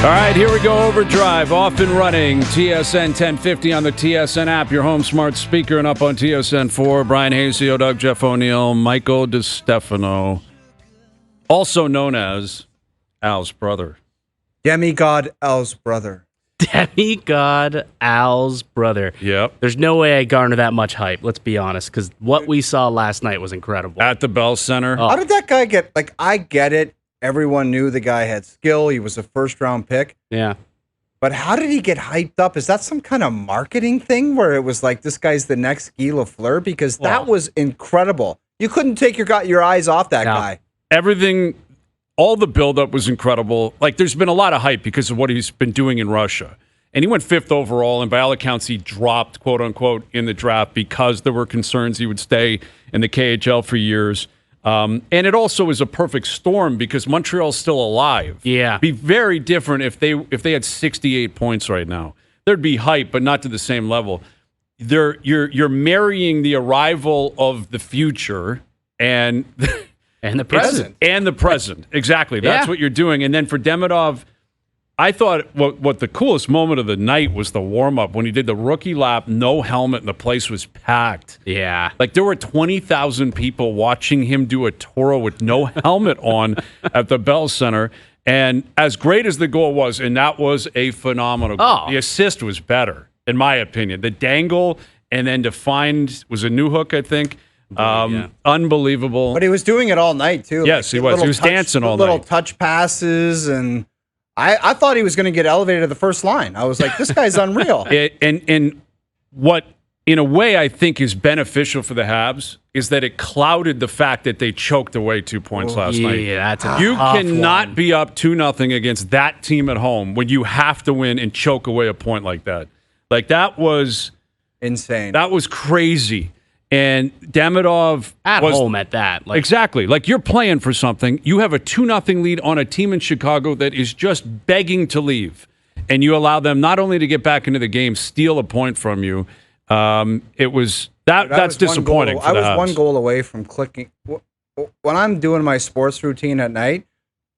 All right, here we go. OverDrive, off and running. TSN 1050 on the TSN app, your home smart speaker, and up on TSN 4. Bryan Hayes, Doug, Jeff O'Neill, Michael DeStefano, also known as Al's brother. Demigod Al's brother. Demigod Al's brother. Yep. There's no way I garner that much hype, let's be honest, because what we saw last night was incredible. At the Bell Center. How did that guy get, I get it. Everyone knew the guy had skill. He was a first-round pick. Yeah. But how did he get hyped up? Is that some kind of marketing thing where it was like, this guy's the next Guy Lafleur? Because that was incredible. You couldn't take your eyes off that guy. Everything, all the buildup was incredible. There's been a lot of hype because of what he's been doing in Russia. And he went 5th overall, and by all accounts, he dropped, quote-unquote, in the draft because there were concerns he would stay in the KHL for years. And it also is a perfect storm because Montreal's still alive. Yeah. It'd be very different if they had 68 points right now. There'd be hype, but not to the same level. You're marrying the arrival of the future and the present. And the present. Exactly. That's what you're doing. And then for Demidov, I thought what the coolest moment of the night was the warm-up when he did the rookie lap, no helmet, and the place was packed. Yeah. There were 20,000 people watching him do a Toro with no helmet on at the Bell Center. And as great as the goal was, and that was a phenomenal goal, the assist was better, in my opinion. The dangle and then to find, was a new hook, I think. Unbelievable. But he was doing it all night, too. Yes, he was. He was dancing all night. Little touch passes, and I thought he was going to get elevated to the first line. I was like, this guy's unreal. And what, in a way, I think is beneficial for the Habs is that it clouded the fact that they choked away 2 points last night. Yeah, that's a You tough cannot one. be up 2-0 against that team at home when you have to win and choke away a point like that. That was insane. That was crazy. And Demidov at home at that. Exactly. You're playing for something. You have a 2-0 lead on a team in Chicago that is just begging to leave. And you allow them not only to get back into the game, steal a point from you. It was that's disappointing. I was one goal away from clicking. When I'm doing my sports routine at night,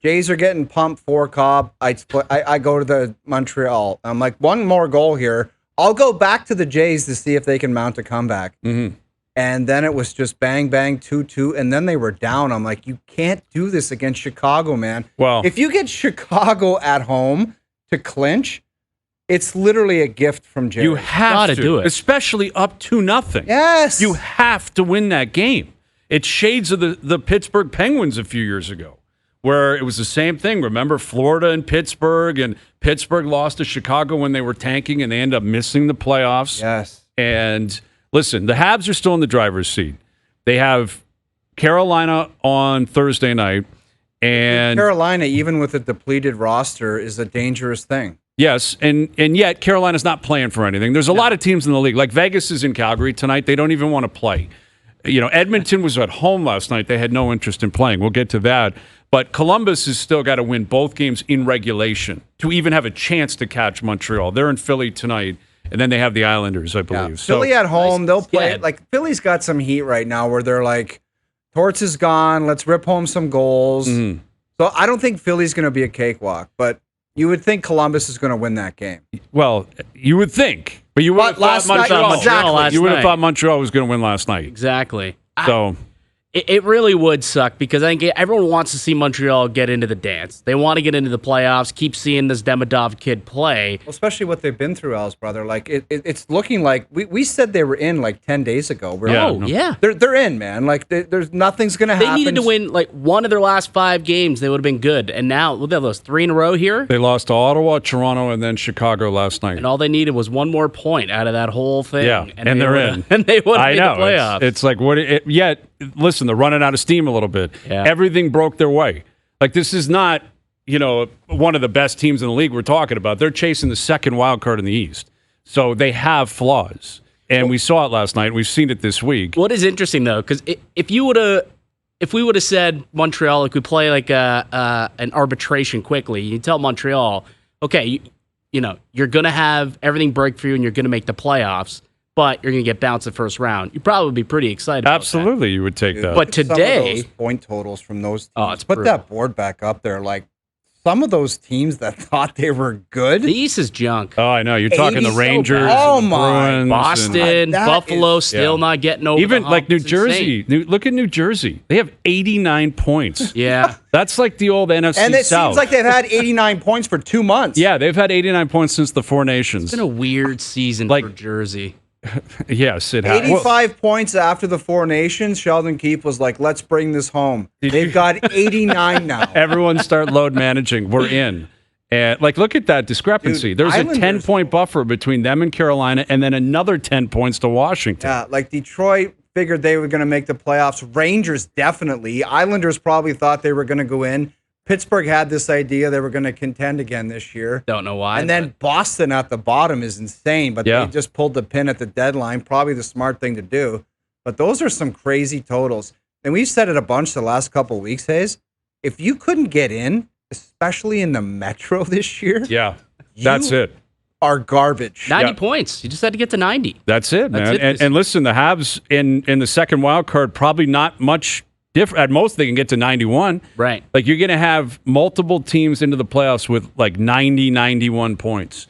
Jays are getting pumped for Cobb. I go to the Montreal. I'm like, one more goal here. I'll go back to the Jays to see if they can mount a comeback. Mm-hmm. And then it was just bang, bang, 2-2. And then they were down. I'm like, you can't do this against Chicago, man. Well, if you get Chicago at home to clinch, it's literally a gift from Jerry. You have to do it. Especially up 2-0. Yes. You have to win that game. It's shades of the Pittsburgh Penguins a few years ago, where it was the same thing. Remember Florida and Pittsburgh lost to Chicago when they were tanking, and they ended up missing the playoffs. Yes. And listen, the Habs are still in the driver's seat. They have Carolina on Thursday night. And Carolina, even with a depleted roster, is a dangerous thing. Yes, and yet Carolina's not playing for anything. There's a lot of teams in the league. Vegas is in Calgary tonight. They don't even want to play. Edmonton was at home last night. They had no interest in playing. We'll get to that. But Columbus has still got to win both games in regulation to even have a chance to catch Montreal. They're in Philly tonight. And then they have the Islanders, I believe. Yeah. Philly at home, they'll play. Philly's got some heat right now where they're like, Torts is gone. Let's rip home some goals. Mm-hmm. So I don't think Philly's going to be a cakewalk, but you would think Columbus is going to win that game. Well, you would think. But you would have thought Montreal. Exactly. You would have thought Montreal was going to win last night. Exactly. So it really would suck because I think everyone wants to see Montreal get into the dance. They want to get into the playoffs, keep seeing this Demidov kid play. Well, especially what they've been through, Al's brother. It's looking like we said they were in 10 days ago. They're in, man. There's nothing's going to happen. They needed to win one of their last 5 games. They would have been good. And now, look at those 3 in a row here. They lost to Ottawa, Toronto, and then Chicago last night. And all they needed was one more point out of that whole thing. Yeah, and they're in. And they would have made the playoffs. It's like, yet, listen, they're running out of steam a little bit. Yeah. Everything broke their way. This is not, one of the best teams in the league we're talking about. They're chasing the second wild card in the East. So they have flaws. And we saw it last night. We've seen it this week. What is interesting, though, because if we would have said Montreal, we play an arbitration quickly, you tell Montreal, okay, you're going to have everything break for you and you're going to make the playoffs, but you're going to get bounced the first round. You'd probably be pretty excited about Absolutely, you would take that. But today, some of those point totals from those teams. Oh, it's put brutal. that board back up there. some of those teams that thought they were good. The East is junk. Oh, I know. You're talking the 80 Rangers, Oh, and the my. Bruins, Boston, and That Buffalo is- still not getting over even the like hump. New It's Jersey. insane. Look at New Jersey. They have 89 points. Yeah. That's like the old NFC And it South. seems like they've had 89 points for 2 months. Yeah, they've had 89 points since the Four Nations. It's been a weird season Like- for Jersey. Yes, it has. 85 points after the Four Nations. Sheldon Keefe was like, let's bring this home. They've got 89 now. Everyone start load managing. We're in. And like, look at that discrepancy. Dude, There's a Islanders- 10-point buffer between them and Carolina, and then another 10 points to Washington. Yeah, like Detroit figured they were going to make the playoffs. Rangers definitely. Islanders probably thought they were going to go in. Pittsburgh had this idea they were going to contend again this year. Don't know why. And then Boston at the bottom is insane, but Yeah. they just pulled the pin at the deadline. Probably the smart thing to do. But those are some crazy totals. And we've said it a bunch the last couple of weeks, Hayes. If you couldn't get in, especially in the Metro this year, Yeah, that's You- it. are garbage. 90 Yeah. points. You just had to get to 90. That's it, man. That's it. And listen, the Habs in the second wild card, probably not much different. At most, they can get to 91. Right. Like, you're going to have multiple teams into the playoffs with like 90, 91 points.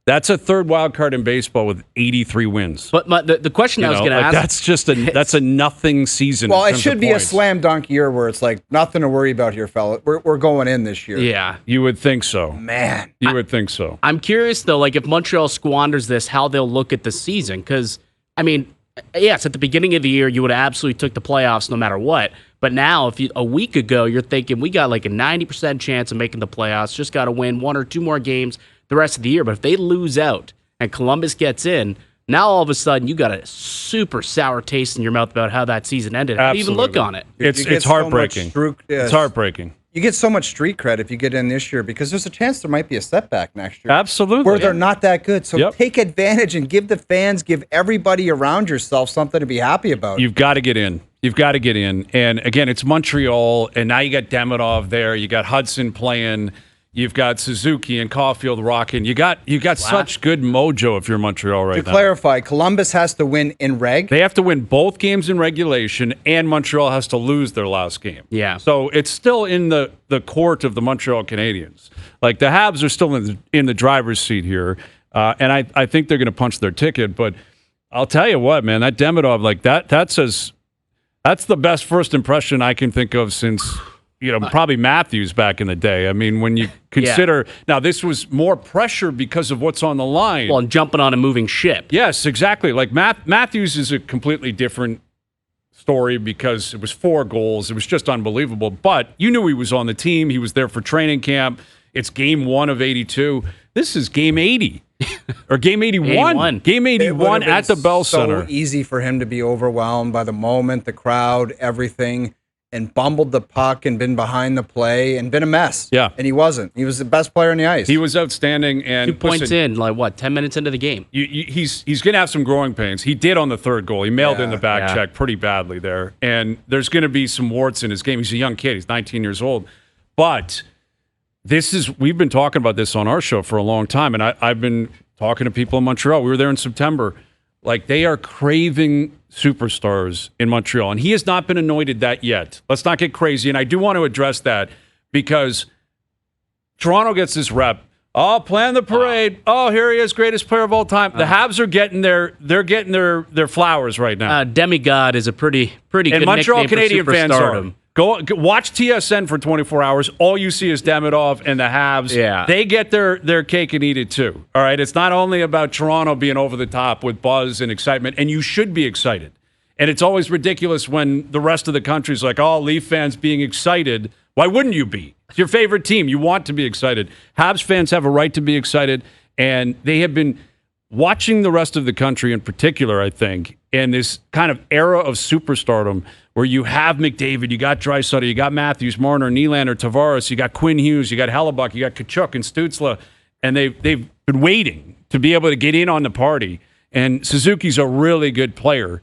That's a third wild card in baseball with 83 wins. But the question I was going to ask. That's just that's a nothing season. Well, in it terms should of be points. a slam dunk year where it's like nothing to worry about here, fella. We're going in this year. Yeah. You would think so. Man. You would think so. I'm curious, though, like if Montreal squanders this, how they'll look at the season. Because, I mean, yes, at the beginning of the year, you would have absolutely took the playoffs no matter what. But now, if you a week ago, you're thinking we got like a 90% chance of making the playoffs, just got to win one or two more games the rest of the year. But if they lose out and Columbus gets in, now all of a sudden you got a super sour taste in your mouth about how that season ended. How do you even look Absolutely. on it? You It's get so much heartbreaking. yes. It's heartbreaking. You get so much street cred if you get in this year because there's a chance there might be a setback next year. Absolutely. Where they're not that good. So Yep. take advantage and give the fans, give everybody around yourself something to be happy about. You've got to get in. You've got to get in. And again, it's Montreal, and now you got Demidov there. You got Hudson playing. You've got Suzuki and Caulfield rocking. You got such good mojo if you're Montreal right to now. clarify, Columbus has to win in reg. They have to win both games in regulation, and Montreal has to lose their last game. Yeah. So it's still in the court of the Montreal Canadiens. Like the Habs are still in the driver's seat here, and I think they're going to punch their ticket. But I'll tell you what, man, that Demidov, like that says that's the best first impression I can think of since probably Matthews back in the day. I mean, when you consider now this was more pressure because of what's on the line. Well, and jumping on a moving ship. Yes, exactly. Like Matthews is a completely different story because it was 4 goals. It was just unbelievable. But you knew he was on the team. He was there for training camp. It's game 1 of 82. This is game 80 or game 81. 81. Game It 81 would have at the been Bell so Center. easy for him to be overwhelmed by the moment, the crowd, everything, and bumbled the puck and been behind the play and been a mess. Yeah. And he wasn't. He was the best player on the ice. He was outstanding. And 2 points listen, in, like what, 10 minutes into the game? he's going to have some growing pains. He did on the third goal. He mailed in the back Yeah. check pretty badly there. And there's going to be some warts in his game. He's a young kid. He's 19 years old. But we've been talking about this on our show for a long time. And I've been talking to people in Montreal. We were there in September. Like, they are craving superstars in Montreal. And he has not been anointed that yet. Let's not get crazy. And I do want to address that because Toronto gets this rep. Oh, plan the parade. Oh, here he is, greatest player of all time. The Habs are getting their flowers right now. Demigod is a pretty good And Montreal nickname Canadian for fans are. superstardom. Go watch TSN for 24 hours. All you see is Demidov and the Habs. Yeah. They get their cake and eat it too. All right. It's not only about Toronto being over the top with buzz and excitement, and you should be excited. And it's always ridiculous when the rest of the country's like, oh, Leaf fans being excited. Why wouldn't you be? It's your favorite team. You want to be excited. Habs fans have a right to be excited, and they have been watching the rest of the country in particular, I think, in this kind of era of superstardom where you have McDavid, you got Draisaitl, you got Matthews, Marner, Nylander, Tavares, you got Quinn Hughes, you got Hellebuck, you got Kachuk and Stützle, and they've been waiting to be able to get in on the party. And Suzuki's a really good player.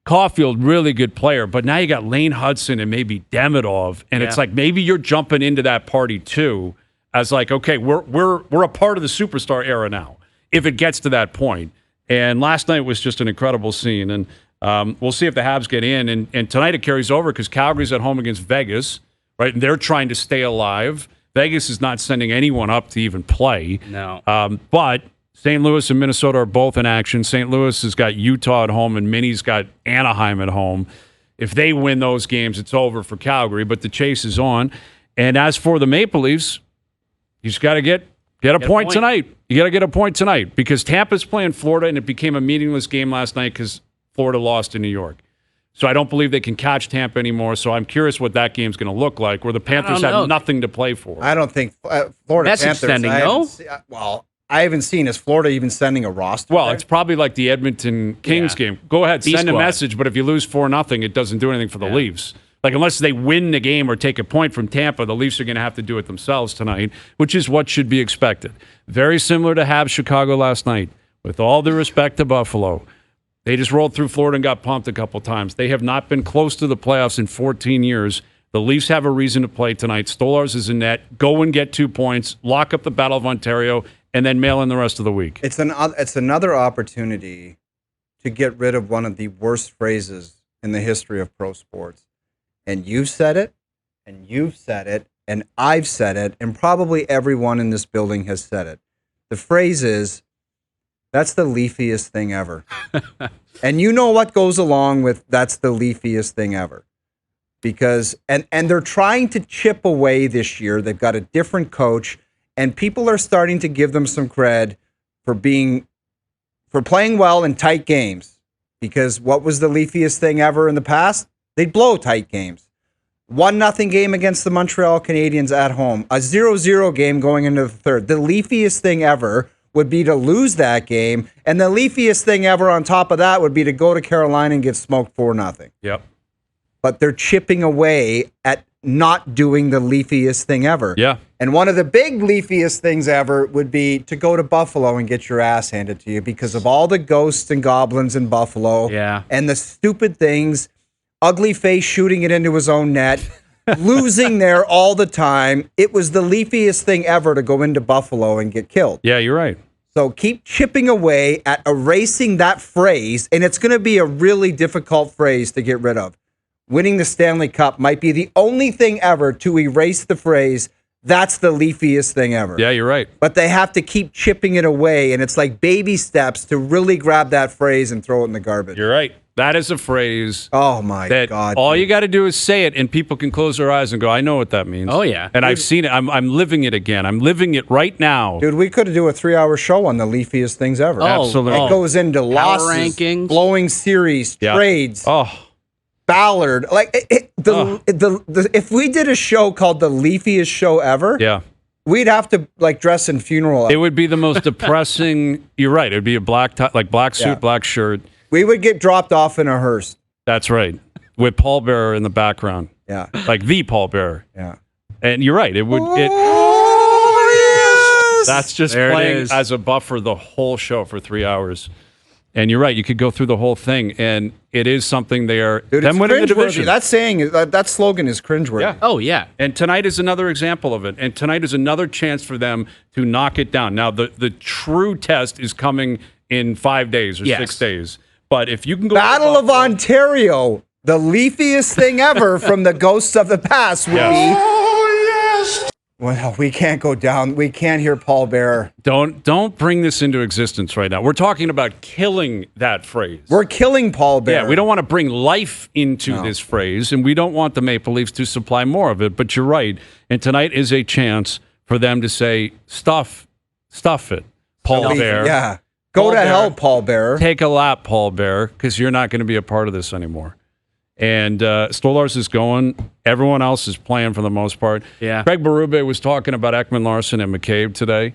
Caulfield, really good player, but now you got Lane Hudson and maybe Demidov, and it's like maybe you're jumping into that party too, as like, okay, we're a part of the superstar era now, if it gets to that point. And last night was just an incredible scene, and we'll see if the Habs get in. And tonight it carries over because Calgary's at home against Vegas, right? And they're trying to stay alive. Vegas is not sending anyone up to even play. No. But St. Louis and Minnesota are both in action. St. Louis has got Utah at home, and Minnie's got Anaheim at home. If they win those games, it's over for Calgary, but the chase is on. And as for the Maple Leafs, you just got to get a point tonight. You got to get a point tonight because Tampa's playing Florida, and it became a meaningless game last night because Florida lost in New York. So I don't believe they can catch Tampa anymore. So I'm curious what that game's going to look like, where the Panthers have nothing to play for. I don't think Florida That's Panthers. extending, I haven't seen. Is Florida even sending a roster? Well, there? it's probably like the Edmonton Kings game. Go ahead, send a message, but if you lose 4-0, it doesn't do anything for the Leafs. Like, unless they win the game or take a point from Tampa, the Leafs are going to have to do it themselves tonight, which is what should be expected. Very similar to Habs Chicago last night. With all due respect to Buffalo, they just rolled through Florida and got pumped a couple times. They have not been close to the playoffs in 14 years. The Leafs have a reason to play tonight. Stolarz is in net. Go and get 2 points. Lock up the Battle of Ontario, and then mail in the rest of the week. It's another opportunity to get rid of one of the worst phrases in the history of pro sports. And you've said it, and you've said it, and I've said it, and probably everyone in this building has said it. The phrase is, that's the leafiest thing ever. And you know what goes along with that's the leafiest thing ever. Because, and they're trying to chip away this year. They've got a different coach, and people are starting to give them some cred for playing well in tight games. Because what was the leafiest thing ever in the past? They'd blow tight games. 1-0 game against the Montreal Canadiens at home. A 0-0 game going into the third. The leafiest thing ever would be to lose that game. And the leafiest thing ever on top of that would be to go to Carolina and get smoked 4-0. Yep. But they're chipping away at not doing the leafiest thing ever. Yeah. And one of the big leafiest things ever would be to go to Buffalo and get your ass handed to you because of all the ghosts and goblins in Buffalo. Yeah. And the stupid things. Ugly face shooting it into his own net, losing there all the time. It was the leafiest thing ever to go into Buffalo and get killed. Yeah, you're right. So keep chipping away at erasing that phrase, and it's going to be a really difficult phrase to get rid of. Winning the Stanley Cup might be the only thing ever to erase the phrase, that's the leafiest thing ever. Yeah, you're right. But they have to keep chipping it away, and it's like baby steps to really grab that phrase and throw it in the garbage. You're right. That is a phrase. Oh, my that God. All you got to do is say it, and people can close their eyes and go, I know what that means. Oh, yeah. And I've seen it. I'm living it again. I'm living it right now. Dude, we could do a 3-hour show on the leafiest things ever. Absolutely. It goes into losses, rankings, blowing series, trades, Ballard. Like, if we did a show called The Leafiest Show Ever, we'd have to like dress in funeral outfits. It would be the most depressing. You're right. It would be a black suit, black shirt. We would get dropped off in a hearse. That's right. With Paul Bearer in the background. Yeah. Like the Paul Bearer. Yeah. And you're right. It would. Yes! That's just playing as a buffer the whole show for 3 hours. And you're right. You could go through the whole thing, and it is something there. Dude, them winning the division. That slogan is cringeworthy. Yeah. Oh, yeah. And tonight is another example of it. And tonight is another chance for them to knock it down. Now, the true test is coming in 5 days or 6 days. But if you can go Battle of Ontario, the leafiest thing ever from the ghosts of the past would be. Oh, yes. Well, we can't go down. We can't hear Paul Bearer. Don't bring this into existence right now. We're talking about killing that phrase. We're killing Paul Bearer. Yeah, we don't want to bring life into this phrase, and we don't want the Maple Leafs to supply more of it. But you're right. And tonight is a chance for them to say, stuff it, Paul Bearer. Yeah. Go to hell, Paul Bearer. Take a lap, Paul Bearer, because you're not going to be a part of this anymore. And Stolarz is going. Everyone else is playing for the most part. Yeah. Craig Berube was talking about Ekman Larson and McCabe today.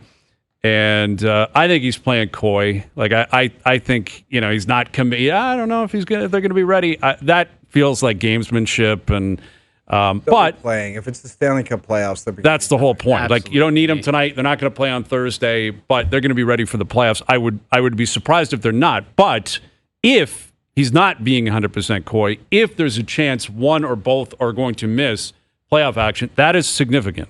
And I think he's playing coy. Like, I think, he's not committed. I don't know if they're going to be ready. That feels like gamesmanship. And but playing. If it's the Stanley Cup playoffs, that's the whole point. Absolutely. Like, you don't need them tonight. They're not going to play on Thursday, but they're going to be ready for the playoffs. I would be surprised if they're not. But if he's not being 100% coy, if there's a chance one or both are going to miss playoff action, that is significant.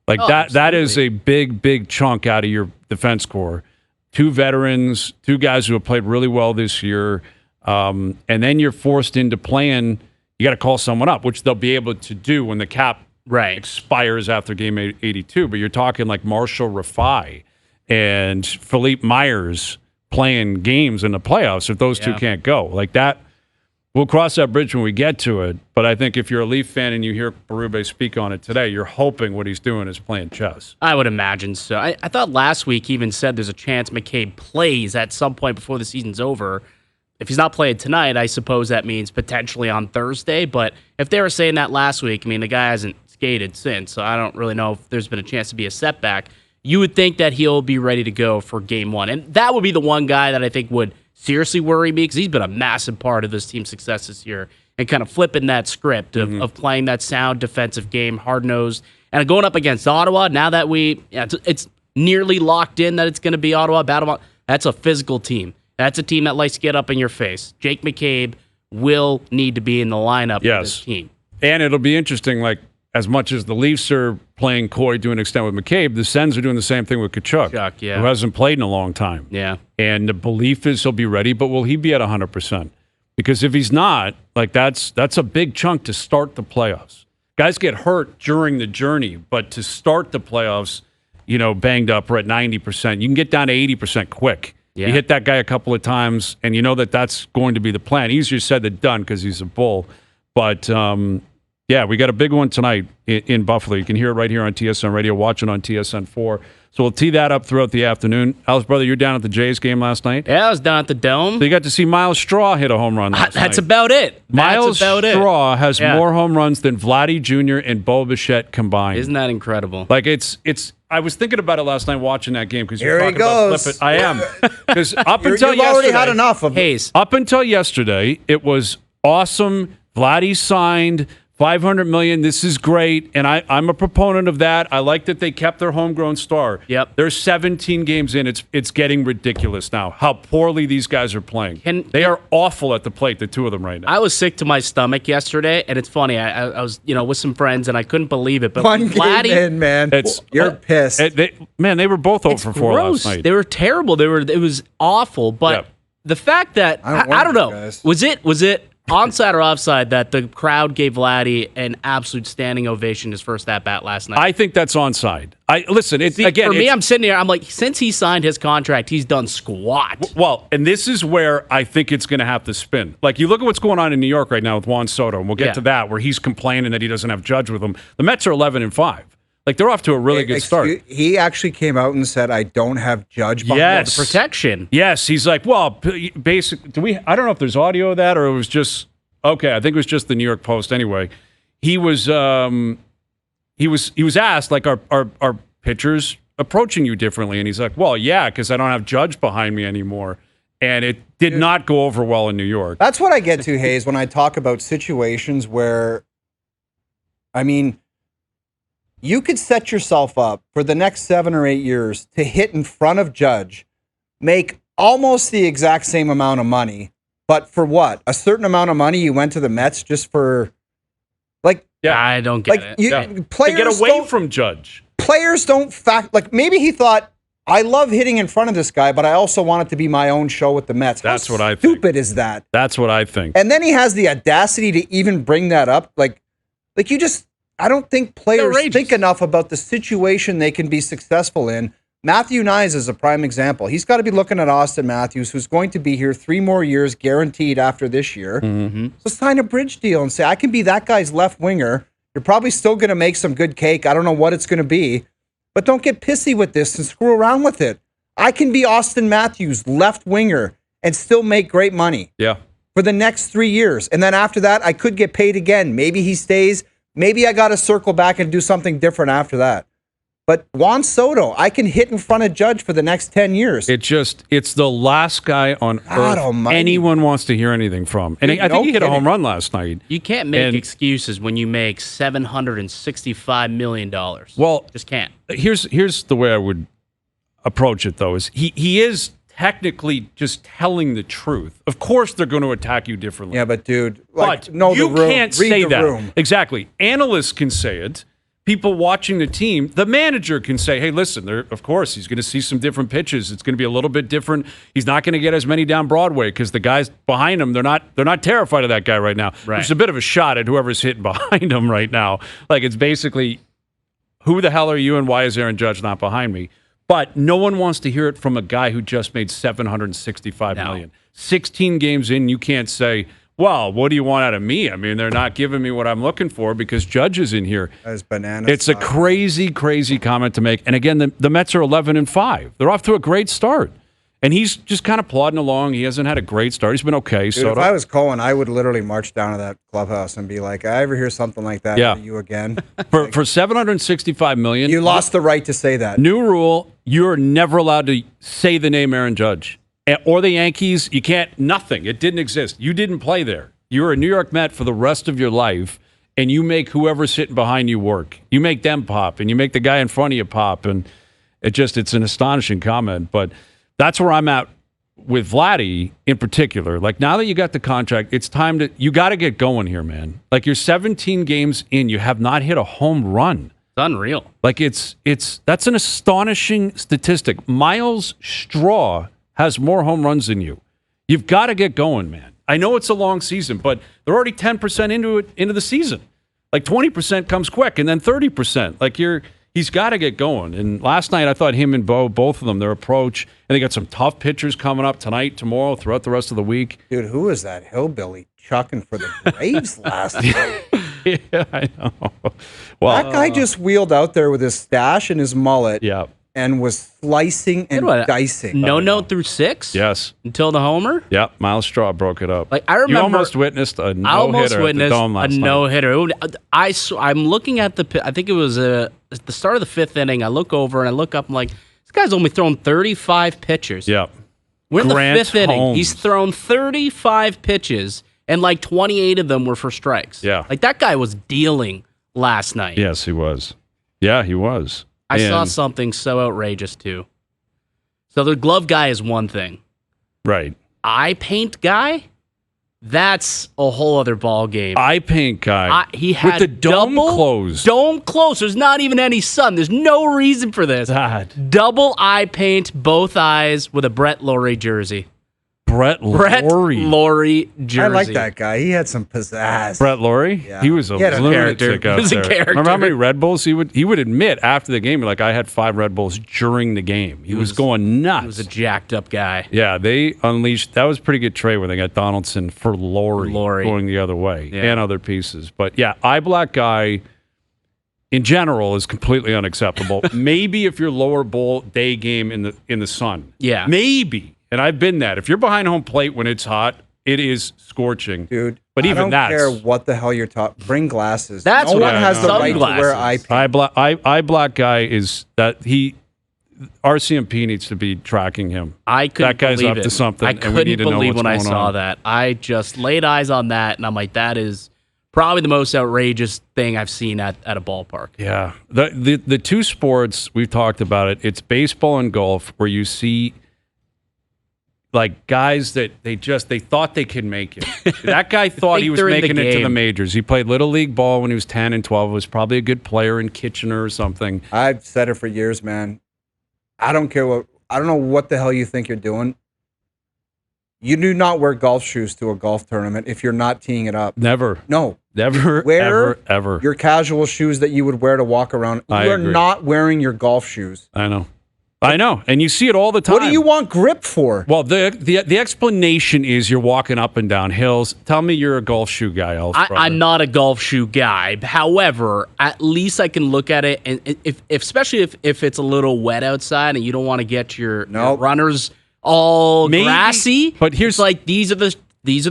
Like that is a big chunk out of your defense core. 2 veterans, 2 guys who have played really well this year, and then you're forced into playing. You got to call someone up, which they'll be able to do when the cap expires after game 82, but you're talking like Marshall Rafai and Philippe Myers playing games in the playoffs if those two can't go. Like that, we'll cross that bridge when we get to it, but I think if you're a Leaf fan and you hear Berube speak on it today, you're hoping what he's doing is playing chess. I would imagine so. I thought last week he even said there's a chance McCabe plays at some point before the season's over. If he's not playing tonight, I suppose that means potentially on Thursday, but if they were saying that last week, I mean, the guy hasn't skated since, so I don't really know if there's been a chance to be a setback. You would think that he'll be ready to go for game one, and that would be the one guy that I think would seriously worry me because he's been a massive part of this team's success this year and kind of flipping that script of playing that sound defensive game, hard-nosed, and going up against Ottawa. Now that it's nearly locked in that it's going to be Ottawa, that's a physical team. That's a team that likes to get up in your face. Jake McCabe will need to be in the lineup for this team. And it'll be interesting, like, as much as the Leafs are playing coy to an extent with McCabe, the Sens are doing the same thing with Tkachuk, who hasn't played in a long time. Yeah. And the belief is he'll be ready, but will he be at 100%? Because if he's not, like that's a big chunk to start the playoffs. Guys get hurt during the journey, but to start the playoffs, banged up or at 90%, you can get down to 80% quick. Yeah. You hit that guy a couple of times, and you know that's going to be the plan. Easier said than done because he's a Bull. But, we got a big one tonight in Buffalo. You can hear it right here on TSN Radio, watch it on TSN 4. So we'll tee that up throughout the afternoon. Alice, brother, you're down at the Jays game last night? Yeah, I was down at the Dome. So you got to see Miles Straw hit a home run last night. That's about it. Miles Straw has more home runs than Vladdy Jr. and Bo Bichette combined. Isn't that incredible? Like, it's. I was thinking about it last night watching that game because here he goes. I am. Because up until you've already had enough of Hayes. Up until yesterday, it was awesome. Vladdy signed $500 million. This is great, and I'm a proponent of that. I like that they kept their homegrown star. Yep. They're 17 games in. It's getting ridiculous now how poorly these guys are playing. They are awful at the plate, the two of them right now. I was sick to my stomach yesterday, and it's funny. I was with some friends, and I couldn't believe it. But one Vladdy, game in, man. You're pissed. They were both 0 for 4 last night. They were terrible. It was awful. But the fact that I don't know, guys. was it onside or offside that the crowd gave Vladdy an absolute standing ovation his first at-bat last night? I think that's onside. For me, I'm sitting here, I'm like, since he signed his contract, he's done squat. Well, and this is where I think it's going to have to spin. Like, you look at what's going on in New York right now with Juan Soto, and we'll get to that, where he's complaining that he doesn't have Judge with him. The Mets are 11-5. Like, they're off to a really good start. He actually came out and said, I don't have Judge behind the protection. Yes, he's like, well, basically, I don't know if there's audio of that or it was just, okay, I think it was just the New York Post anyway. He was asked, like, are pitchers approaching you differently? And he's like, well, yeah, because I don't have Judge behind me anymore. And it did not go over well in New York. That's what I get to, Hayes, when I talk about situations where, you could set yourself up for the next 7 or 8 years to hit in front of Judge, make almost the exact same amount of money, but for what? A certain amount of money you went to the Mets just for, like... Yeah, I don't get it. Players to get away from Judge. Players don't maybe he thought, I love hitting in front of this guy, but I also want it to be my own show with the Mets. That's what I think. How stupid is that? That's what I think. And then he has the audacity to even bring that up. Like you just... I don't think players think enough about the situation they can be successful in. Matthew Nyes is a prime example. He's got to be looking at Austin Matthews, who's going to be here 3 more years guaranteed after this year. Mm-hmm. So sign a bridge deal and say, I can be that guy's left winger. You're probably still going to make some good cake. I don't know what it's going to be, but don't get pissy with this and screw around with it. I can be Austin Matthews, left winger, and still make great money. Yeah. For the next 3 years. And then after that, I could get paid again. Maybe he stays. Maybe I got to circle back and do something different after that. But Juan Soto, I can hit in front of Judge for the next 10 years. It's the last guy on earth anyone wants to hear anything from. And I think he hit a home run last night. You can't make excuses when you make $765 million. Well, just can't. Here's the way I would approach it, though, is he is technically just telling the truth. Of course they're going to attack you differently. Yeah, but dude, you can't say that. Exactly. Analysts can say it, people watching the team, the manager can say, hey, listen, of course, he's going to see some different pitches. It's going to be a little bit different. He's not going to get as many down Broadway because the guys behind him, they're not terrified of that guy right now. Right. It's a bit of a shot at whoever's hitting behind him right now. Like, it's basically, who the hell are you and why is Aaron Judge not behind me? But no one wants to hear it from a guy who just made $765 million. 16 games in, you can't say, well, what do you want out of me? I mean, they're not giving me what I'm looking for because Judge is in here. That's bananas. It's a crazy, crazy comment to make. And again, the Mets are 11-5. They're off to a great start. And he's just kind of plodding along. He hasn't had a great start. He's been okay. Dude, if I was Cohen, I would literally march down to that clubhouse and be like, I ever hear something like that Yeah. for you again. for $765 million. You lost the right to say that. New rule, you're never allowed to say the name Aaron Judge. Or the Yankees, you can't, nothing. It didn't exist. You didn't play there. You're a New York Met for the rest of your life, and you make whoever's sitting behind you work. You make them pop, and you make the guy in front of you pop, and it's an astonishing comment. But that's where I'm at with Vladdy in particular. Like, now that you got the contract, it's time you got to get going here, man. Like, you're 17 games in, you have not hit a home run. It's unreal. Like, that's an astonishing statistic. Miles Straw has more home runs than you. You've got to get going, man. I know it's a long season, but they're already 10% into the season. Like 20% comes quick, and then 30%. Like he's got to get going. And last night I thought him and Bo, both of them, their approach, and they got some tough pitchers coming up tonight, tomorrow, throughout the rest of the week. Dude, who was that hillbilly chucking for the Braves last night? Yeah, I know. Well, That guy just wheeled out there with his stash and his mullet. Yeah. And was slicing and dicing. No note through 6? Yes. Until the homer? Yeah, Miles Straw broke it up. Like, I remember, you almost witnessed a no-hitter I almost witnessed at the Dome last a night. no-hitter. I'm looking at I think it was at the start of the 5th inning. I look over and I look up. I'm like, this guy's only thrown 35 pitches. Yeah. We're in Grant the 5th inning. Holmes. He's thrown 35 pitches, and like 28 of them were for strikes. Yeah. Like, that guy was dealing last night. Yes, he was. Yeah, he was. I saw something so outrageous, too. So the glove guy is one thing. Right. Eye paint guy? That's a whole other ball game. Eye paint guy. He had with the dome closed. Dome closed. There's not even any sun. There's no reason for this. God. Double eye paint, both eyes, with a Brett Laurie jersey. Brett Laurie jersey. I like that guy. He had some pizzazz. Brett Laurie? Yeah. He was a He had a lunatic character. out He was a there. character. Remember how many Red Bulls he would admit after the game, like, I had 5 Red Bulls during the game. He was going nuts. He was a jacked up guy. Yeah, they unleashed. That was a pretty good trade when they got Donaldson for Laurie going the other way and other pieces. But yeah, eye black guy in general is completely unacceptable. Maybe if you're lower bowl day game in the sun. Yeah. Maybe. And I've been that. If you're behind home plate when it's hot, it is scorching. Dude, but even I don't care what the hell you're talking. Bring glasses. That's no what one has the right to wear eye Sunglasses. paint. Eye black guy is that RCMP needs to be tracking him. I couldn't That guy's believe up it. to something. I and couldn't we need to know believe what's when I going saw on. that. I just laid eyes on that, and I'm like, that is probably the most outrageous thing I've seen at a ballpark. Yeah. The two sports, we've talked about it, it's baseball and golf, where you see like guys that they thought they could make it. That guy thought he was making it to the majors. He played Little League ball when he was 10 and 12. Was probably a good player in Kitchener or something. I've said it for years, man. I don't care I don't know what the hell you think you're doing. You do not wear golf shoes to a golf tournament if you're not teeing it up. Never. No. Never, Wear ever. your casual shoes that you would wear to walk around. You are agree. not wearing your golf shoes. I know. And you see it all the time. What do you want grip for? Well, the explanation is you're walking up and down hills. Tell me you're a golf shoe guy, Elf. I'm not a golf shoe guy. However, at least I can look at it, and especially if it's a little wet outside and you don't want to get your runners all grassy. But here's like these are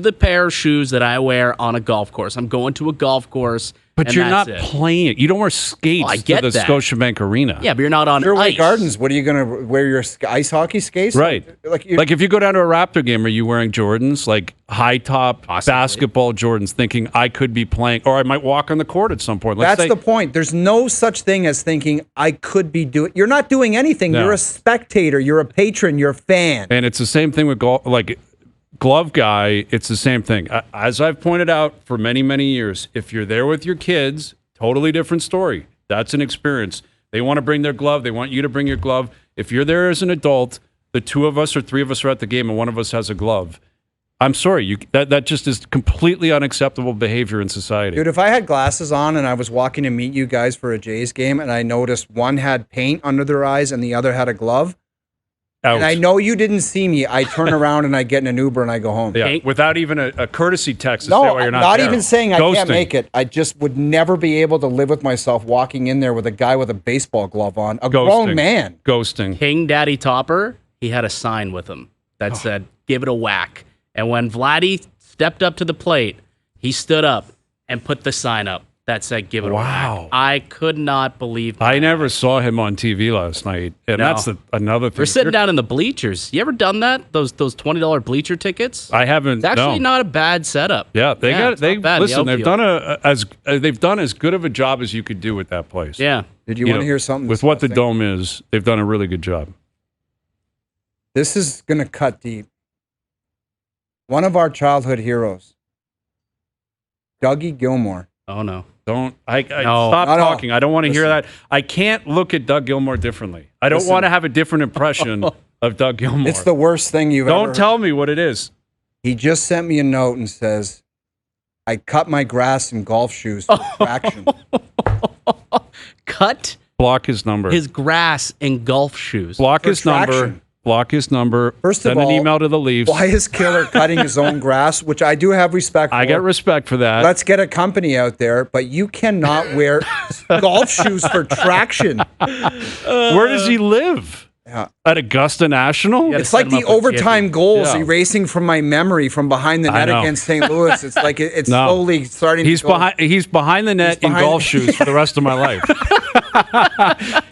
the pair of shoes that I wear on a golf course. I'm going to a golf course. But you're not playing. You don't wear skates to the Scotiabank Arena. Yeah, but you're not on Fairway ice. Gardens, what are you going to wear your ice hockey skates? Right. Like if you go down to a Raptor game, are you wearing Jordans, like high top basketball Jordans, thinking I could be playing, or I might walk on the court at some point? That's the point. There's no such thing as thinking I could be doing. You're not doing anything. No. You're a spectator. You're a patron. You're a fan. And it's the same thing with golf. Like glove guy, it's the same thing. As I've pointed out for many, many years, if you're there with your kids, totally different story. That's an experience. They want to bring their glove. They want you to bring your glove. If you're there as an adult, the 2 of us or 3 of us are at the game and one of us has a glove. I'm sorry. That just is completely unacceptable behavior in society. Dude, if I had glasses on and I was walking to meet you guys for a Jays game and I noticed one had paint under their eyes and the other had a glove, Out. and I know you didn't see me, I turn around and I get in an Uber and I go home. Yeah, without even a courtesy text to No, say why you're not not there. even saying I can't Ghosting. make it. I just would never be able to live with myself walking in there with a guy with a baseball glove on, a grown man. Ghosting. King Daddy Topper, he had a sign with him that said, "Give it a whack." And when Vladdy stepped up to the plate, he stood up and put the sign up that said, "Give it a whack." I could not believe that. I never saw him on TV last night, and No. that's another thing. We're sitting down in the bleachers. You ever done that? Those $20 bleacher tickets? I haven't. It's actually no. not a bad setup. Yeah, they got. it's They not bad in the listen. They've outfield. done as good of a job as you could do with that place. Yeah. Did you want to hear something with what the disgusting? dome is? They've done a really good job. This is going to cut deep. One of our childhood heroes, Doug Gilmour. Oh, no. Don't I No. stop No, no. talking. I don't want to hear Listen. that. I can't look at Doug Gilmour differently. I don't Listen. want to have a different impression of Doug Gilmour. It's the worst thing you've ever Don't tell me what it is. He just sent me a note and says, I cut my grass in golf shoes for traction. Cut Block his number. his grass in golf shoes. Block for his number. traction. Block his number. First of Send an all, email to the Leafs. Why is Killer cutting his own grass, which I do have respect for. I get respect for that. Let's get a company out there, but you cannot wear golf shoes for traction. Where does he live? Yeah. At Augusta National? Yeah. It's like set 'em the up with overtime Jiffy. goals Yeah. erasing from my memory from behind the I net know. against St. Louis. It's like it's No. slowly starting He's to go. He's behind the net in behind- golf shoes for the rest of my life.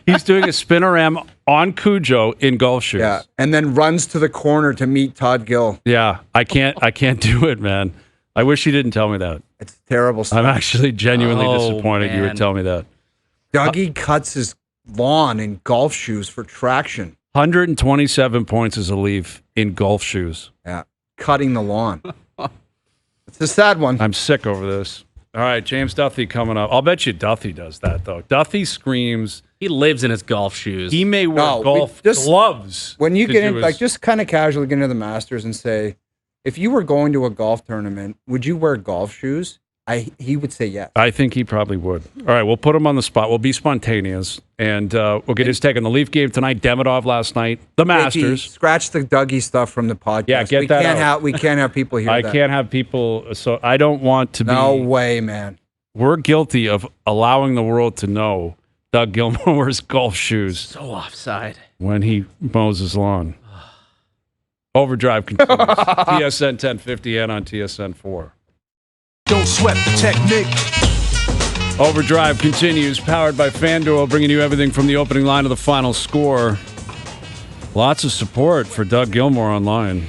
He's doing a spinoram on Cujo in golf shoes. Yeah, and then runs to the corner to meet Todd Gill. Yeah, I can't do it, man. I wish you didn't tell me that. It's terrible stuff. I'm actually genuinely Oh, disappointed you man. would tell me that. Dougie cuts his lawn in golf shoes for traction. 127 points as a Leaf in golf shoes. Yeah, cutting the lawn. It's a sad one. I'm sick over this. All right, James Duthie coming up. I'll bet you Duthie does that, though. Duthie screams. He lives in his golf shoes. He may wear No, golf just- gloves. When you to get do in, his- like, just kind of casually get into the Masters and say, if you were going to a golf tournament, would you wear golf shoes? He would say yes. I think he probably would. All right, we'll put him on the spot. We'll be spontaneous, and we'll get his take on the Leaf game tonight. Demidov last night, the Masters. JT, scratch the Dougie stuff from the podcast. Yeah, get we that can't out. have we can't have people hear I that. can't have people. So I don't want to No be. way, man. We're guilty of allowing the world to know Doug Gilmour wears golf shoes so offside. when he mows his lawn. Overdrive continues. TSN 1050 and on TSN 4. Don't sweat the technique. Overdrive continues, powered by FanDuel, bringing you everything from the opening line to the final score. Lots of support for Doug Gilmour online.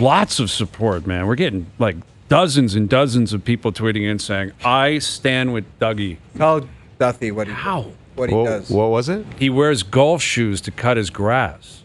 Lots of support, man. We're getting like dozens and dozens of people tweeting in saying, I stand with Dougie. Tell Duthie what he does. What was it? He wears golf shoes to cut his grass.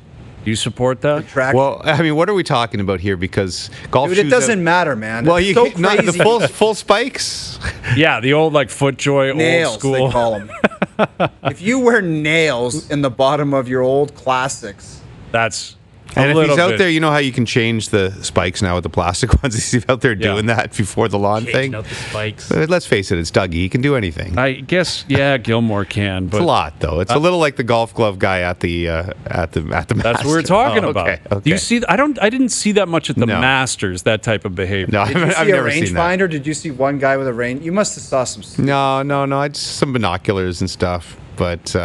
Do you support that? Traction. Well, I mean, what are we talking about here? Because golf Dude, shoes. it doesn't matter, man. Well, It's you so not the crazy. full spikes. Yeah, the old like FootJoy, nails, old school. they call them. If you wear nails in the bottom of your old classics, That's And a if little he's out bit. there, you know how you can change the spikes now with the plastic ones. He's out there Yeah. doing that before the lawn Changing thing. out the spikes. But let's face it, it's Dougie. He can do anything. I guess, yeah, Gilmour can, It's a but lot, though. It's a little like the golf glove guy at the that's what we're Masters. talking Oh, about. okay, okay. Do you see? I didn't see that much at the No. Masters. That type of behavior. No, did you I've see a never seen that. rangefinder? Did you see one guy with a range? You must have saw some. No. I just some binoculars and stuff, but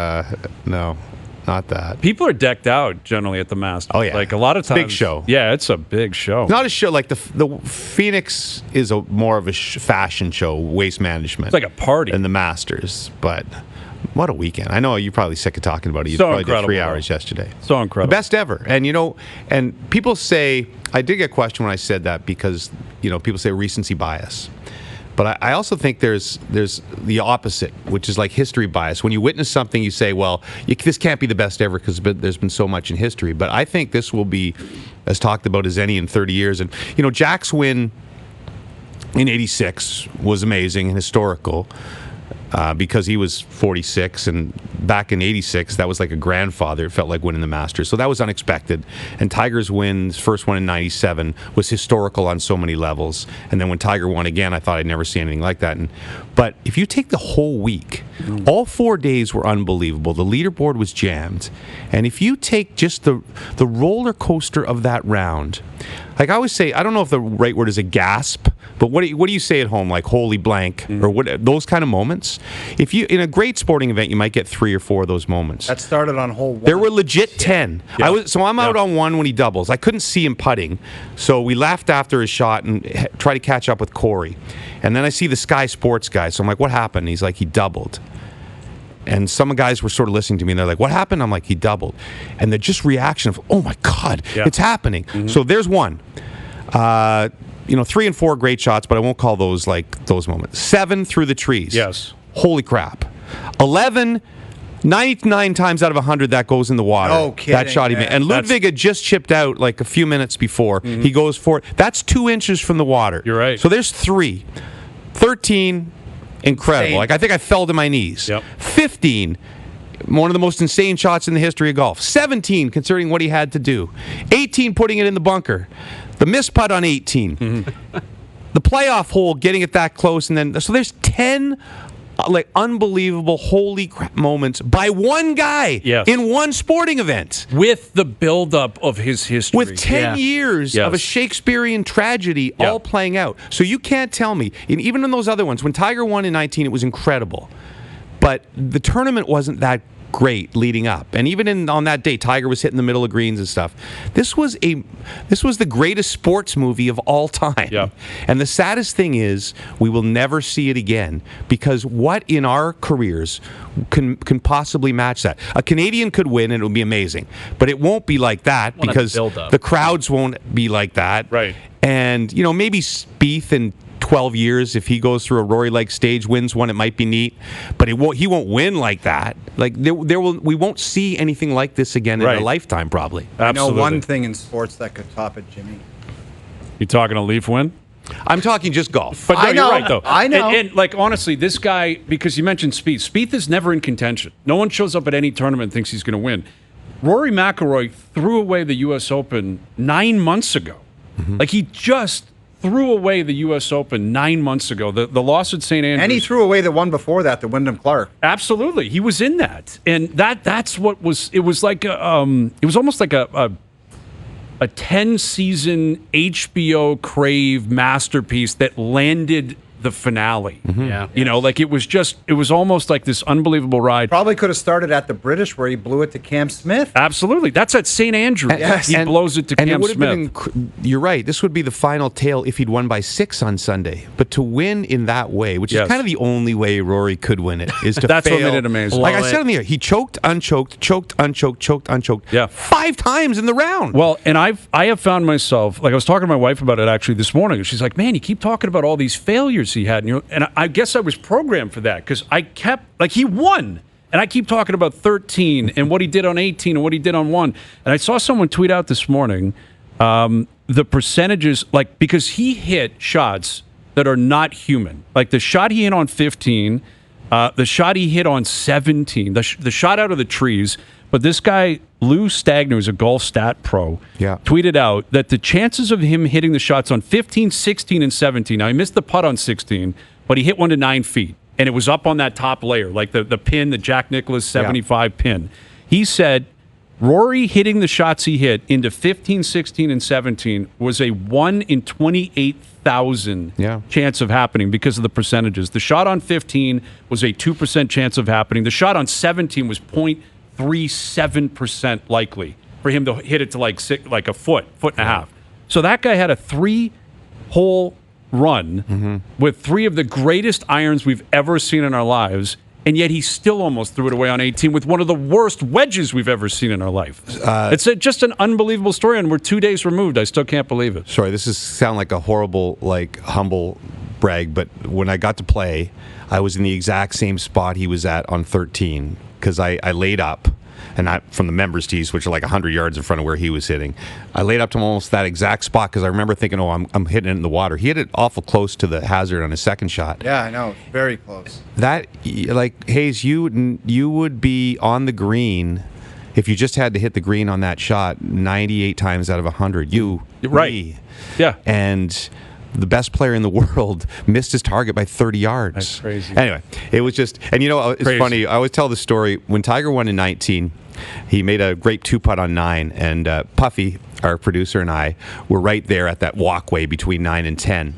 no, not that. People are decked out generally at the Masters. Oh, yeah. like a lot of It's a big times. show. Yeah, it's a big show. Not a show like the Phoenix is more of a fashion show, waste management. It's like a party. than the Masters, but what a weekend! I know you're probably sick of talking about it. You So probably did incredible, 3 though. hours yesterday. So incredible. Best ever. And and people say, I did get a question when I said that because people say recency bias. But I also think there's the opposite, which is like history bias. When you witness something, you say, well, this can't be the best ever because there's been so much in history. But I think this will be as talked about as any in 30 years. And, Jack's win in '86 was amazing and historical. because he was 46, and back in '86, that was like a grandfather. It felt like winning the Masters, so that was unexpected. And Tiger's win, his first one in '97, was historical on so many levels. And then when Tiger won again, I thought I'd never see anything like that. But if you take the whole week, all 4 days were unbelievable. The leaderboard was jammed, and if you take just the roller coaster of that round, like I always say, I don't know if the right word is a gasp, but what do you say at home, like holy blank, or what, those kind of moments? If you, in a great sporting event, you might get 3 or 4 of those moments. That started on hole 1. There were legit 10. Yeah. I'm out on 1 when he doubles. I couldn't see him putting, so we laughed after his shot and tried to catch up with Corey. And then I see the Sky Sports guy, so I'm like, what happened? He's like, he doubled. And some guys were sort of listening to me, and they're like, what happened? I'm like, he doubled. And the just reaction of, oh my God, it's happening. So there's 1. 3 and 4 great shots, but I won't call those like those moments. 7 through the trees. Yes. Holy crap. 11, 99 times out of 100 that goes in the water. No kidding, that shot he made. And Ludwig had just chipped out like a few minutes before. He goes for it. That's 2 inches from the water. You're right. So there's 3. 13, incredible. Insane. Like I think I fell to my knees. Yep. 15, one of the most insane shots in the history of golf. 17, considering what he had to do. 18, putting it in the bunker. The missed putt on 18. The playoff hole, getting it that close, and then so there's 10 like unbelievable holy crap moments by one guy in one sporting event. With the buildup of his history. With 10 years of a Shakespearean tragedy all playing out. So you can't tell me, and even in those other ones, when Tiger won in 19, it was incredible. But the tournament wasn't that great leading up. And even on that day, Tiger was hitting the middle of greens and stuff. This was the greatest sports movie of all time. Yeah. And the saddest thing is we will never see it again, because what in our careers can possibly match that? A Canadian could win and it would be amazing, but it won't be like that because the crowds won't be like that. Right. And maybe Spieth and 12 years, if he goes through a Rory-like stage, wins one, it might be neat, but he won't win like that. Like we won't see anything like this again in a lifetime, probably. Absolutely. I know one thing in sports that could top it, Jimmy. You talking a Leaf win? I'm talking just golf. But no, you're right, though. I know. And like, honestly, this guy, because you mentioned Spieth. Spieth is never in contention. No one shows up at any tournament and thinks he's going to win. Rory McIlroy threw away the U.S. Open 9 months ago. Like, he just threw away the U.S. Open 9 months ago. The loss at St. Andrews. And he threw away the one before that, the Wyndham Clark. Absolutely. He was in that. And that's what was, it was like, it was almost like a 10-season HBO Crave masterpiece that landed the finale. Yeah. Like it was almost like this unbelievable ride. Probably could have started at the British where he blew it to Cam Smith. Absolutely. That's at St. Andrews. Yes. He blows it to Cam Smith. You're right. This would be the final tale if he'd won by 6 on Sunday. But to win in that way, which is kind of the only way Rory could win it, is to That's fail. what made it amazing. Like I said on the air, he choked, unchoked, choked, unchoked, choked, unchoked. Yeah. 5 times in the round. Well, and I have found myself, like I was talking to my wife about it actually this morning, and she's like, man, you keep talking about all these failures he had. And I guess I was programmed for that because I kept, like, he won. And I keep talking about 13 and what he did on 18 and what he did on 1. And I saw someone tweet out this morning the percentages, like, because he hit shots that are not human. Like the shot he hit on 15, the shot he hit on 17, the shot out of the trees. But this guy, Lou Stagner, who's a golf stat pro, tweeted out that the chances of him hitting the shots on 15, 16, and 17, now he missed the putt on 16, but he hit one to 9 feet, and it was up on that top layer, like the pin, the Jack Nicklaus 75 pin. He said Rory hitting the shots he hit into 15, 16, and 17 was a 1 in 28,000 chance of happening because of the percentages. The shot on 15 was a 2% chance of happening. The shot on 17 was 0.37% likely for him to hit it to like a foot and a half. So that guy had a 3-hole run with 3 of the greatest irons we've ever seen in our lives, and yet he still almost threw it away on 18 with one of the worst wedges we've ever seen in our life. It's just an unbelievable story, and we're 2 days removed. I still can't believe it. Sorry, this sound like a horrible, like, humble brag, but when I got to play, I was in the exact same spot he was at on 13 because I laid up. and not from the members' tees, which are like 100 yards in front of where he was hitting. I laid up to him almost that exact spot because I remember thinking, oh, I'm hitting it in the water. He hit it awful close to the hazard on his second shot. Yeah, I know. Very close. That, like, Hayes, you would be on the green if you just had to hit the green on that shot 98 times out of 100. Right. Me. Yeah. And the best player in the world missed his target by 30 yards. That's crazy. Anyway, it was just, and it's Crazy. funny. I always tell the story. When Tiger won in 19, he made a great 2-putt on 9, and Puffy, our producer, and I were right there at that walkway between 9 and 10.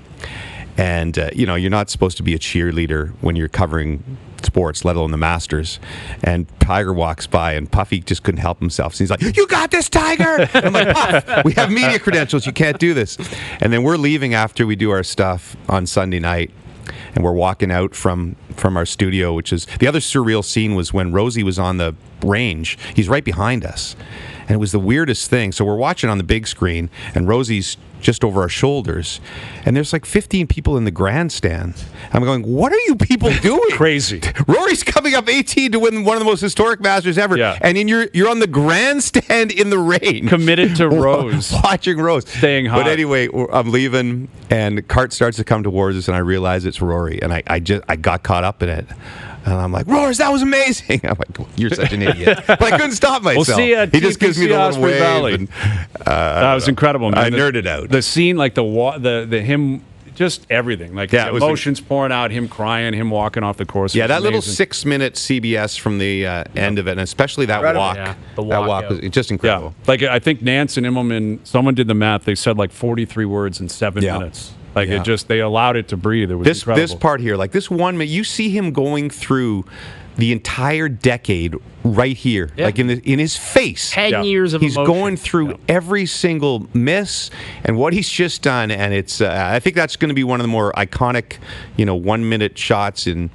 And, you're not supposed to be a cheerleader when you're covering sports, let alone the Masters. And Tiger walks by, and Puffy just couldn't help himself. So he's like, "You got this, Tiger!" And I'm like, "Puff, we have media credentials. You can't do this." And then we're leaving after we do our stuff on Sunday night, and we're walking out from our studio, which is the other surreal scene was when Rosie was on the range. He's right behind us. And it was the weirdest thing. So we're watching on the big screen, and Rosie's just over our shoulders, and there's like 15 people in the grandstand. I'm going, what are you people doing? Crazy. Rory's coming up 18 to win one of the most historic Masters ever, Yeah. and you're on the grandstand in the rain, Committed to Rose. watching Rose, Staying hot. But anyway, I'm leaving, and the cart starts to come towards us, and I realize it's Rory, and I got caught up in it. And I'm like, Rory, that was amazing. I'm like, you're such an idiot. But I couldn't stop myself. We'll see you at he just gives me the TPC little Osprey wave. Valley. And, That was incredible, man. I nerded out. The scene, like the him, just everything. Like Yeah, his it was emotions pouring out, him crying, him walking off the course. Yeah, was that little amazing. 6-minute CBS from the end of it, and especially that Incredible. walk. Yeah, the that walk walk out. was just incredible. Yeah, like I think Nance and Immelman, someone did the math. They said like 43 words in 7 Yeah. minutes. Like Yeah. they allowed it to breathe. It was This incredible. part here, like this 1 minute, you see him going through the entire decade right here, Yeah. like in his face. 10 Yeah. years of He's emotion. going through every single miss and what he's just done, and it's. I think that's going to be one of the more iconic, 1 minute shots in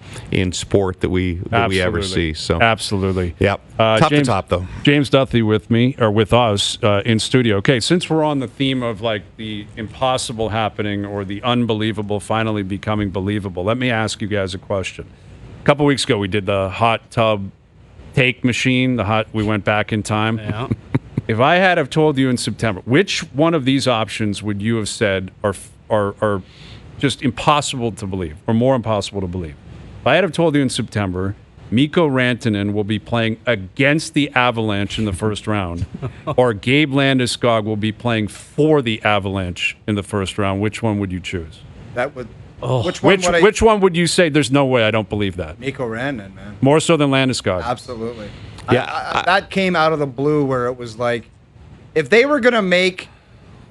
sport that we ever see. So absolutely. Yep. Top to top though. James Duthie with us in studio. Okay, since we're on the theme of like the impossible happening or the unbelievable finally becoming believable, let me ask you guys a question. A couple weeks ago, we did the hot tub take machine. We went back in time. Yeah. If I had have told you in September, which one of these options would you have said are just impossible to believe, or more impossible to believe? If I had have told you in September, Mikko Rantanen will be playing against the Avalanche in the first round, or Gabe Landeskog will be playing for the Avalanche in the first round, which one would you choose? That would. Oh. Which one would I? Which one would you say? There's no way I don't believe that. Mikko Rantanen, man. More so than Landeskog. Absolutely. Yeah, That came out of the blue where it was like, if they were going to make,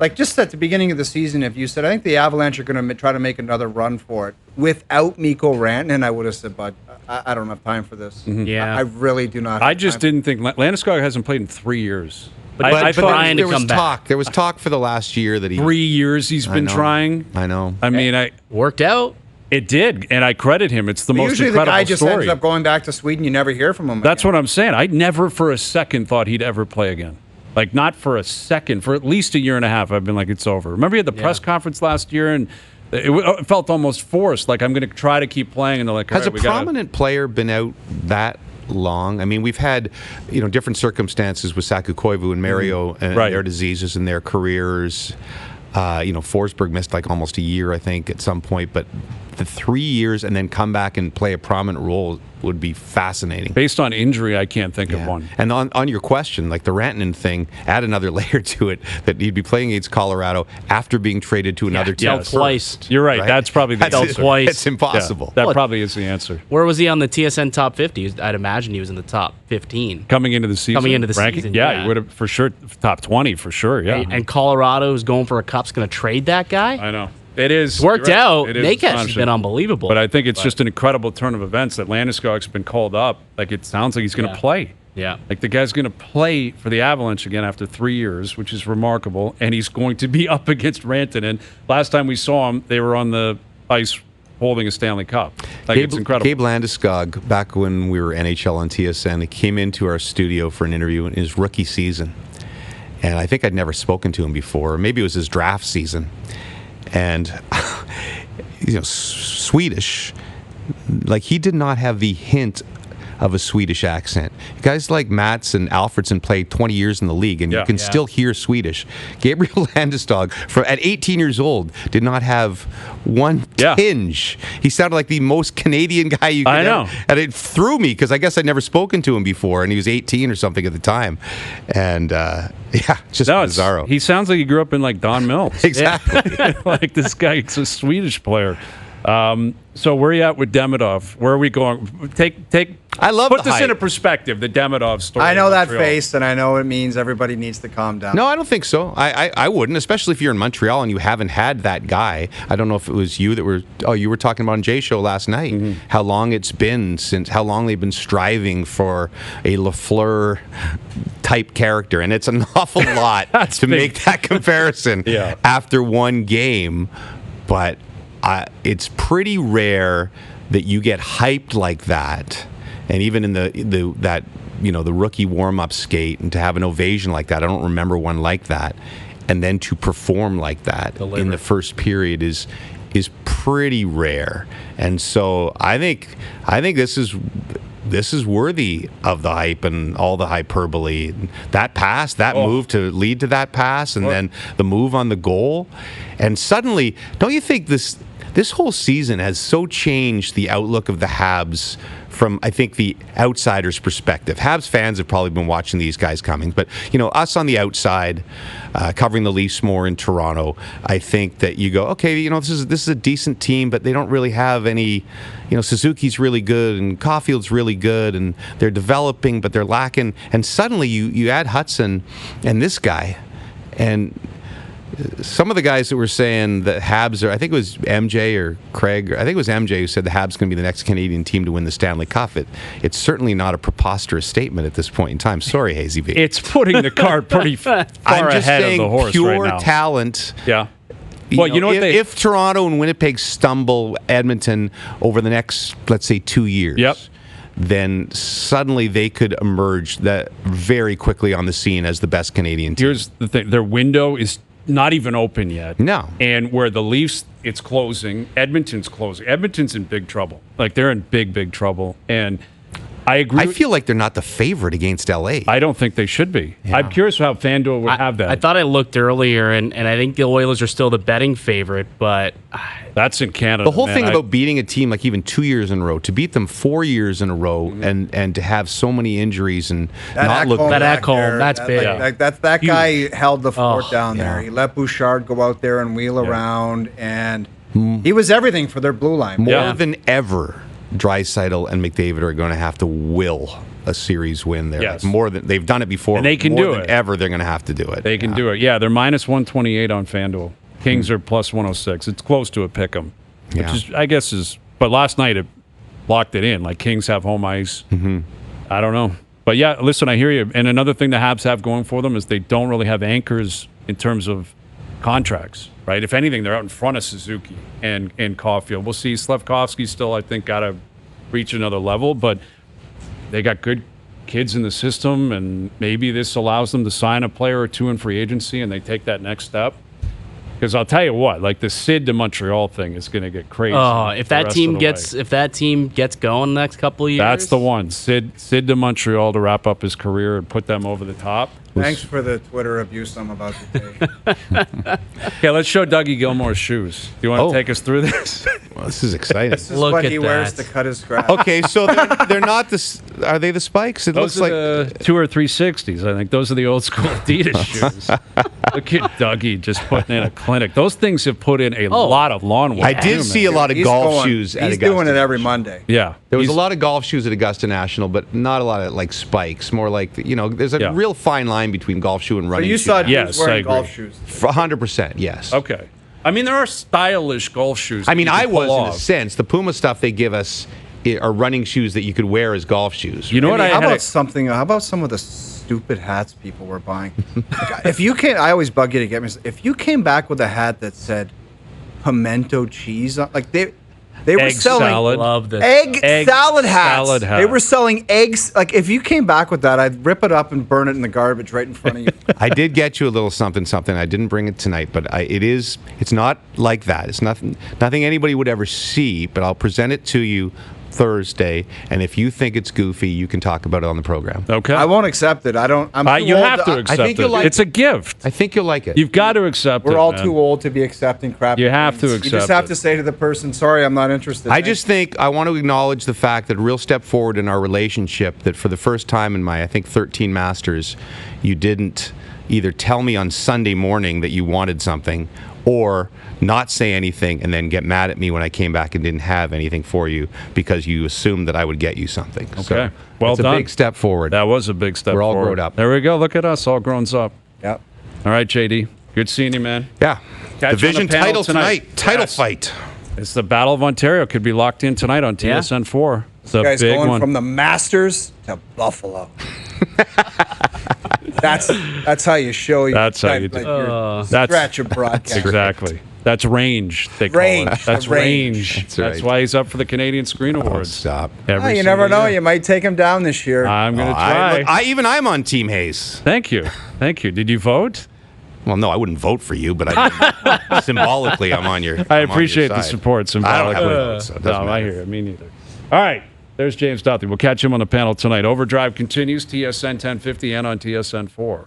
like just at the beginning of the season, if you said, I think the Avalanche are going to try to make another run for it without Mikko Rantanen, I would have said, but I don't have time for this. Yeah. I really do not. I have just time. didn't think Landeskog hasn't played in 3 years. But I thought Brian to there was come back. talk. There was talk for the last year that he 3 years he's been know. trying. I know. I mean, Worked out. it did, and I credit him. It's the But most usually the incredible guy just story. ends up going back to Sweden. You never hear from him. That's again. what I'm saying. I never for a second thought he'd ever play again. Like, not for a second. For at least a year and a half, I've been like, it's over. Remember he had the press conference last year, and it felt almost forced. Like, I'm going to try to keep playing, and they're like, Has all a right, we gotta- prominent player been out that long? I mean, we've had different circumstances with Saku Koivu and Mario and Right. their diseases and their careers. Forsberg missed like almost a year, I think, at some point. But the 3 years and then come back and play a prominent role would be fascinating. Based on injury, I can't think of Yeah. one. And on your question, like the Rantanen thing, add another layer to it that he'd be playing against Colorado after being traded to another team. Tell twice. You're right. Right. That's probably the That's answer. twice. It's impossible. Yeah, that Look. probably is the answer. Where was he on the TSN top 50? I'd imagine he was in the top 15. Coming into the season. Coming into the ranking? season, Yeah, yeah. he would have for sure top 20 for sure. Yeah, And Colorado is going for a cup's going to trade that guy. I know. It is Worked you're right. out. It is Nakes has astonishing. been unbelievable. But I think it's just an incredible turn of events that Landeskog's been called up. Like, it sounds like he's going to Yeah. play. Yeah. Like, the guy's going to play for the Avalanche again after 3 years, which is remarkable. And he's going to be up against Rantanen. Last time we saw him, they were on the ice holding a Stanley Cup. Like, it's incredible. Gabe Landeskog, back when we were NHL on TSN, he came into our studio for an interview in his rookie season. And I think I'd never spoken to him before. Maybe it was his draft season. And, Swedish, like he did not have the hint of a Swedish accent. Guys like Mats and Alfredsson played 20 years in the league, and you can still hear Swedish. Gabriel Landeskog, at 18 years old, did not have one tinge. He sounded like the most Canadian guy you could ever. And it threw me because I guess I'd never spoken to him before, and he was 18 or something at the time. And just bizarro. He sounds like he grew up in like Don Mills. Exactly. Like this guy's a Swedish player. So where are you at with Demidov? Where are we going? I love Put the this hype. into perspective, the Demidov story. I know in that Montreal. face, and I know it means everybody needs to calm down. No, I don't think so. I wouldn't, especially if you're in Montreal and you haven't had that guy. I don't know if it was you that were. Oh, you were talking about on Jay's show last night. Mm-hmm. How long it's been since? How long they've been striving for a Lafleur type character, and it's an awful lot to make that comparison after one game. But it's pretty rare that you get hyped like that. And even in the rookie warm-up skate, and to have an ovation like that, I don't remember one like that. And then to perform like that in the first period is pretty rare. And so I think this is worthy of the hype and all the hyperbole. That pass, that move to lead to that pass, and then the move on the goal. And suddenly, don't you think this whole season has so changed the outlook of the Habs from, I think, the outsider's perspective? Habs fans have probably been watching these guys coming, but us on the outside, covering the Leafs more in Toronto, I think that you go, okay, this is a decent team, but they don't really have any. Suzuki's really good and Caulfield's really good, and they're developing, but they're lacking. And suddenly you add Hudson and this guy, and some of the guys that were saying that Habs are, I think it was MJ or Craig, I think it was MJ who said the Habs going to be the next Canadian team to win the Stanley Cup. It's certainly not a preposterous statement at this point in time. Sorry, Hazy V. It's putting the cart pretty far I'm just ahead saying of the horse pure right now. talent. Yeah. Well, if Toronto and Winnipeg stumble Edmonton over the next, let's say, 2 years, then suddenly they could emerge very quickly on the scene as the best Canadian team. Here's the thing. Their window is not even open yet. No. And where the Leafs, it's closing. Edmonton's closing. Edmonton's in big trouble. Like, they're in big, big trouble. And I agree. I feel like they're not the favorite against LA. I don't think they should be. Yeah. I'm curious how FanDuel would have that. I thought I looked earlier, and I think the Oilers are still the betting favorite, but that's in Canada. The whole thing about beating a team like even 2 years in a row, to beat them 4 years in a row, and to have so many injuries and not look that Ekholm, that's big. That guy held the fort down there. Yeah. He let Bouchard go out there and wheel around, and he was everything for their blue line. More than ever, Draisaitl and McDavid are going to have to will a series win there. Yes. Like more than they've done it before. And they can more do than it. ever, they're going to have to do it. They can do it. Yeah, they're minus 128 on FanDuel. Kings are plus 106. It's close to a pick 'em, which is, I guess, But last night it locked it in. Like, Kings have home ice. Mm-hmm. I don't know. But yeah, listen, I hear you. And another thing the Habs have going for them is they don't really have anchors in terms of contracts, right? If anything, they're out in front of Suzuki and Caulfield. We'll see. Slavkovsky still, I think, got to reach another level, but they got good kids in the system, and maybe this allows them to sign a player or two in free agency, and they take that next step. Because I'll tell you what, like, the Sid to Montreal thing is going to get crazy. Oh, if that team gets going the next couple of years, that's the one. Sid to Montreal to wrap up his career and put them over the top. Thanks for the Twitter abuse I'm about to take. Okay, let's show Dougie Gilmour's shoes. Do you want to take us through this? Well, this is exciting. This is Look what at he wears that. to cut his grass. Okay, so they're not the. Are they the spikes? It Those looks are like the 2 or 360s, I think. Those are the old school Adidas shoes. Look at Dougie just putting in a clinic. Those things have put in a lot of lawn work. I did see a lot of golf shoes at He's Augusta. doing it every Monday. Yeah. There was a lot of golf shoes at Augusta National, but not a lot of like spikes. More like there's a real fine line between golf shoe and So running. you saw dudes Yes, I wearing agree. golf shoes. 100%, yes. Okay. I mean, there are stylish golf shoes. I mean, that you I can was pull in a off. sense. The Puma stuff they give us are running shoes that you could wear as golf shoes. You know what? How about some of the stupid hats people were buying? If you came, I always bug you to get me. If you came back with a hat that said pimento cheese, like they were Egg selling salad. Love this. egg salad hats. salad hat. They were selling eggs. Like, if you came back with that, I'd rip it up and burn it in the garbage right in front of you. I did get you a little something. I didn't bring it tonight, but it's not like that. It's nothing anybody would ever see, but I'll present it to you Thursday, and if you think it's goofy, you can talk about it on the program. Okay. I won't accept it. I don't. I'm too You old have to accept think you'll it. like It's a gift. I think you'll like it. You've got to accept it. We're all man. too old to be accepting crap. You have to You just accept have it. to say to the person, "Sorry, I'm not interested." I just think I want to acknowledge the fact that a real step forward in our relationship, that for the first time in my, I think, 13 Masters, you didn't either tell me on Sunday morning that you wanted something or not say anything and then get mad at me when I came back and didn't have anything for you because you assumed that I would get you something. Okay. So Well it's done. a big step forward. That was a big step We're all forward. grown up. There we go. Look at us, all grown up. Yep. All right, JD. Good seeing you, man. Yeah. Catch you on Division the panel title tonight. Title Yes. fight. It's the Battle of Ontario. Could be locked in tonight on Yeah. TSN 4. It's a Guys big going one. from the Masters to Buffalo. That's how you show you. That's how you do. That's Stretch a broadcast. exactly. That's range. They call Range, it. That's the range. range. That's right. why he's up for the Canadian Screen Awards. Stop. Every You never single know. year. You might take him down this year. I'm going to try. I'm on Team Hayes. Thank you. Thank you. Did you vote? Well, no, I wouldn't vote for you, but symbolically, I'm on your. I I'm on appreciate your the side. support. I don't have a Symbolically. vote, so it doesn't No, I matter. hear it. Me neither. All right. There's James Duthie. We'll catch him on the panel tonight. Overdrive continues, TSN 1050 and on TSN 4.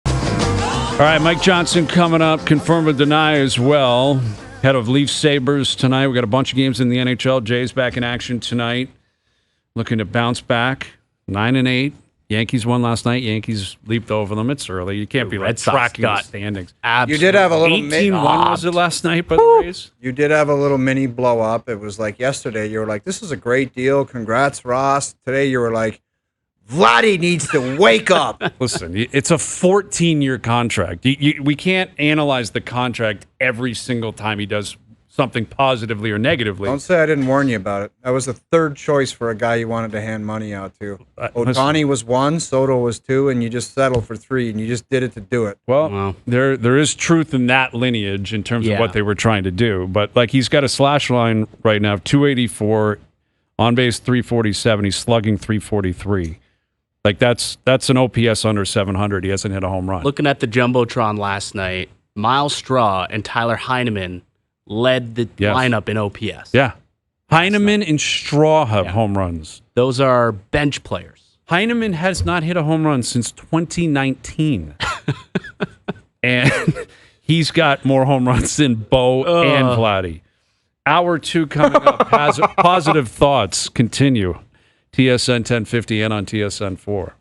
All right, Mike Johnson coming up. Confirm or deny as well. Head of Leafs Sabres tonight. We got a bunch of games in the NHL. Jays back in action tonight. Looking to bounce back. 9-8. Yankees won last night. Yankees leaped over them. It's early. You can't be Red like Sox tracking the got standings. You did have a little 18-1 was it last night by the Rays? You did have a little mini blow up. It was like yesterday. You were like, "This is a great deal. Congrats, Ross." Today you were like, "Vladdy needs to wake up." Listen, it's a 14-year contract. We can't analyze the contract every single time he does something positively or negatively. Don't say I didn't warn you about it. I was the third choice for a guy you wanted to hand money out to. Listen. Otani was 1, Soto was 2, and you just settled for 3, and you just did it to do it. Well, Wow. there is truth in that lineage in terms of Yeah. what they were trying to do. But like he's got a slash line right now, 284, on base 347. He's slugging 343. Like that's an OPS under 700. He hasn't hit a home run. Looking at the Jumbotron last night, Miles Straw and Tyler Heineman led the Yes. lineup in OPS. Yeah. Heineman and Straw have home runs. Those are bench players. Heineman has not hit a home run since 2019. And he's got more home runs than Bo and Vladdy. Hour 2 coming up. Positive thoughts continue. TSN 1050 and on TSN 4.